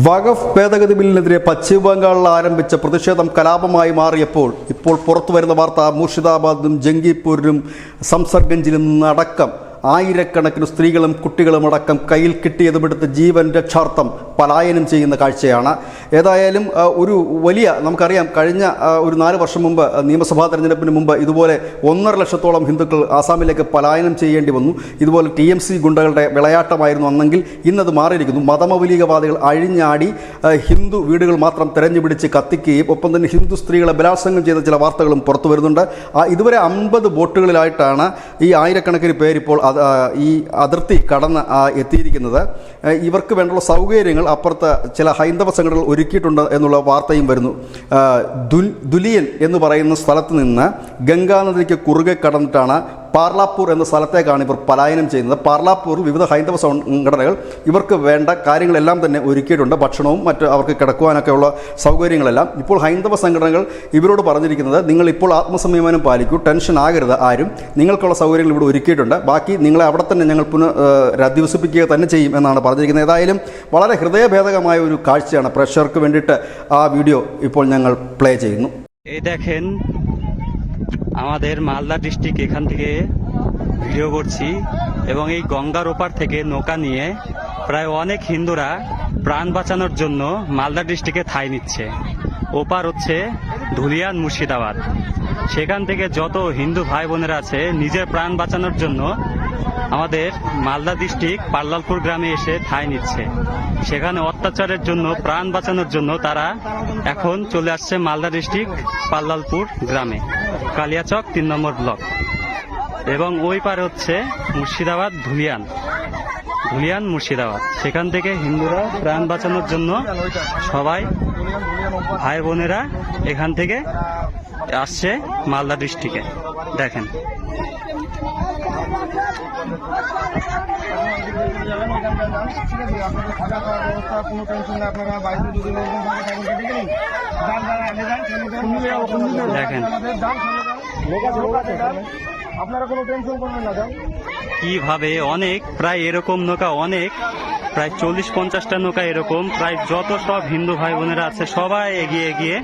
വഖഫ് ഭേദഗതി ബില്ലിനെതിരെ പശ്ചിമ ബംഗാളിൽ ആരംഭിച്ച പ്രതിഷേധം കലാപമായി മാറിയപ്പോൾ ഇപ്പോൾ പുറത്തുവരുന്ന വാർത്ത മുർഷിദാബാദിലും ജംഗീപൂരിലും സംസർഗഞ്ചിലും നിന്നടക്കം ആയിരക്കണക്കിന് സ്ത്രീകളും കുട്ടികളും അടക്കം കയ്യിൽ കിട്ടിയതുമെടുത്ത് ജീവൻ രക്ഷാർത്ഥം പലായനം ചെയ്യുന്ന കാഴ്ചയാണ്. ഏതായാലും ഒരു വലിയ നമുക്കറിയാം, കഴിഞ്ഞ ഒരു 4 വർഷം മുമ്പ് നിയമസഭാ തെരഞ്ഞെടുപ്പിന് മുമ്പ് ഇതുപോലെ 1.5 ലക്ഷത്തോളം ഹിന്ദുക്കൾ ആസാമിലേക്ക് പലായനം ചെയ്യേണ്ടി വന്നു. ഇതുപോലെ TMC ഗുണ്ടകളുടെ വിളയാട്ടമായിരുന്നു അന്നെങ്കിൽ ഇന്നത് മാറിയിരിക്കുന്നു. മതമൗലികവാദികൾ അഴിഞ്ഞാടി ഹിന്ദു വീടുകൾ മാത്രം തെരഞ്ഞുപിടിച്ച് കത്തിക്കുകയും ഒപ്പം തന്നെ ഹിന്ദു സ്ത്രീകളെ ബലാത്സംഗം ചെയ്ത ചില വാർത്തകളും പുറത്തു വരുന്നുണ്ട്. ഇതുവരെ 50 ബോട്ടുകളിലായിട്ടാണ് ഈ ആയിരക്കണക്കിന് പേരിപ്പോൾ ഈ അതിർത്തി കടന്ന് എത്തിയിരിക്കുന്നത്. ഇവർക്ക് വേണ്ടുള്ള സൗകര്യങ്ങൾ അപ്പുറത്ത് ചില ഹൈന്ദവ സംഘടനകൾ ഒരുക്കിയിട്ടുണ്ട് എന്നുള്ള വാർത്തയും വരുന്നു. ദുലിയൻ എന്ന് പറയുന്ന സ്ഥലത്ത് നിന്ന് ഗംഗാനദിക്ക് കുറുകെ കടന്നിട്ടാണ് പാർലാപ്പൂർ എന്ന സ്ഥലത്തേക്കാണ് ഇവർ പലായനം ചെയ്യുന്നത്. പാർലാപ്പൂരിൽ വിവിധ ഹൈന്ദവ സംഘടനകൾ ഇവർക്ക് വേണ്ട കാര്യങ്ങളെല്ലാം തന്നെ ഒരുക്കിയിട്ടുണ്ട്. ഭക്ഷണവും മറ്റ് അവർക്ക് കിടക്കുവാനൊക്കെയുള്ള സൗകര്യങ്ങളെല്ലാം. ഇപ്പോൾ ഹൈന്ദവ സംഘടനകൾ ഇവരോട് പറഞ്ഞിരിക്കുന്നത്, നിങ്ങൾ ഇപ്പോൾ ആത്മസംയമനം പാലിക്കൂ, ടെൻഷൻ ആകരുത് ആരും, നിങ്ങൾക്കുള്ള സൗകര്യങ്ങൾ ഇവിടെ ഒരുക്കിയിട്ടുണ്ട്, ബാക്കി നിങ്ങളെ അവിടെ തന്നെ ഞങ്ങൾ അധിവസിപ്പിക്കുക തന്നെ ചെയ്യും എന്നാണ് പറഞ്ഞിരിക്കുന്നത്. ഏതായാലും വളരെ ഹൃദയഭേദകമായ ഒരു കാഴ്ചയാണ്. പ്രേക്ഷകർക്ക് വേണ്ടിയിട്ട് ആ വീഡിയോ ഇപ്പോൾ ഞങ്ങൾ പ്ലേ ചെയ്യുന്നു. আমাদের মালদা ডিস্ট্রিক্ট এখান থেকে ভিডিও করছি এবং এই গঙ্গার ওপার থেকে নৌকা নিয়ে প্রায় অনেক হিন্দুরা প্রাণ বাঁচানোর জন্য মালদা ডিস্ট্রিক্টে ঠাঁই নিচ্ছে। ওপার হচ্ছে ধুলিয়ান মুর্শিদাবাদ। সেখান থেকে যত হিন্দু ভাই বোনেরা আছে নিজের প্রাণ বাঁচানোর জন্য আমাদের মালদা ডিস্ট্রিক্ট পার্লালপুর গ্রামে এসে ঠাঁই নিচ্ছে। সেখানে অত্যাচারের জন্য প্রাণ বাঁচানোর জন্য তারা এখন চলে আসছে মালদা ডিস্ট্রিক্ট পার্লালপুর গ্রামে, কালিয়াচক 3 নম্বর ব্লক। এবং ওই পারে হচ্ছে মুর্শিদাবাদ ধুলিয়ান মুর্শিদাবাদ। সেখান থেকে হিন্দুরা প্রাণ বাঁচানোর জন্য সবাই ভাই বোনেরা এখান থেকে আসছে মালদা ডিস্ট্রিক্টে। দেখেন কিভাবে অনেক প্রায় এরকম নৌকা, অনেক প্রায় 40-50টা নৌকা এরকম প্রায় যত সব হিন্দু ভাই বোনেরা আছে সবাই এগিয়ে এগিয়ে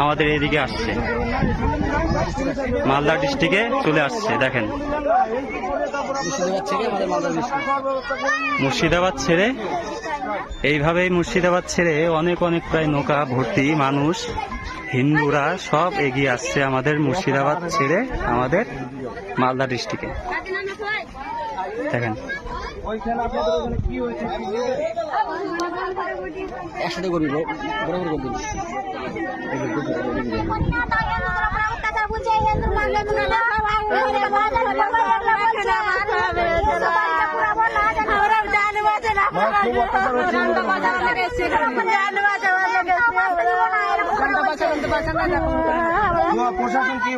আমাদের এদিকে আসছে, মালদা ডিস্ট্রিক্টে চলে আসছে। দেখেন মুর্শিদাবাদ ছেড়ে এইভাবেই মুর্শিদাবাদ ছেড়ে অনেক প্রায় নৌকা ভর্তি মানুষ হিন্দুরা সব এগিয়ে আসছে আমাদের মুর্শিদাবাদ ছেড়ে আমাদের মালদা ডিস্ট্রিক্টে। দেখেন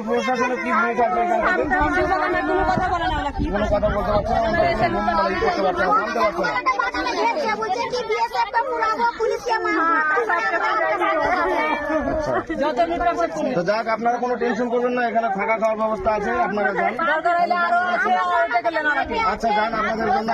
প্রশাসন কি ভূমিকা তো যাক, আপনারা কোনো টেনশন করবেন না, এখানে থাকা খাওয়ার ব্যবস্থা আছে, আপনারা যান। আচ্ছা যান, আপনাদের জন্য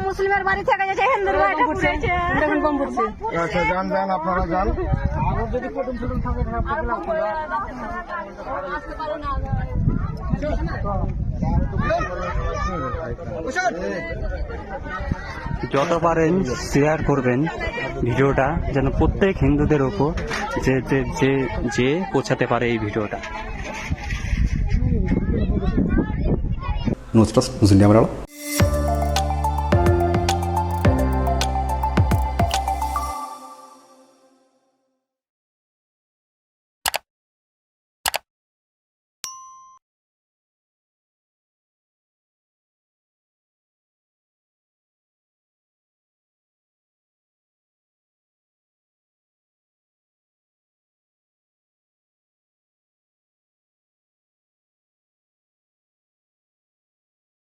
মুসলিমের বাড়ি থেকে যাচ্ছে হিন্দুর বাড়িটা পুড়েছে। আচ্ছা যান যান, আপনারা যান। যত পারেন শেয়ার করবেন ভিডিওটা, যেন প্রত্যেক হিন্দুদের ওপর যে পৌঁছাতে পারে এই ভিডিওটা। News desk news India Malayalam.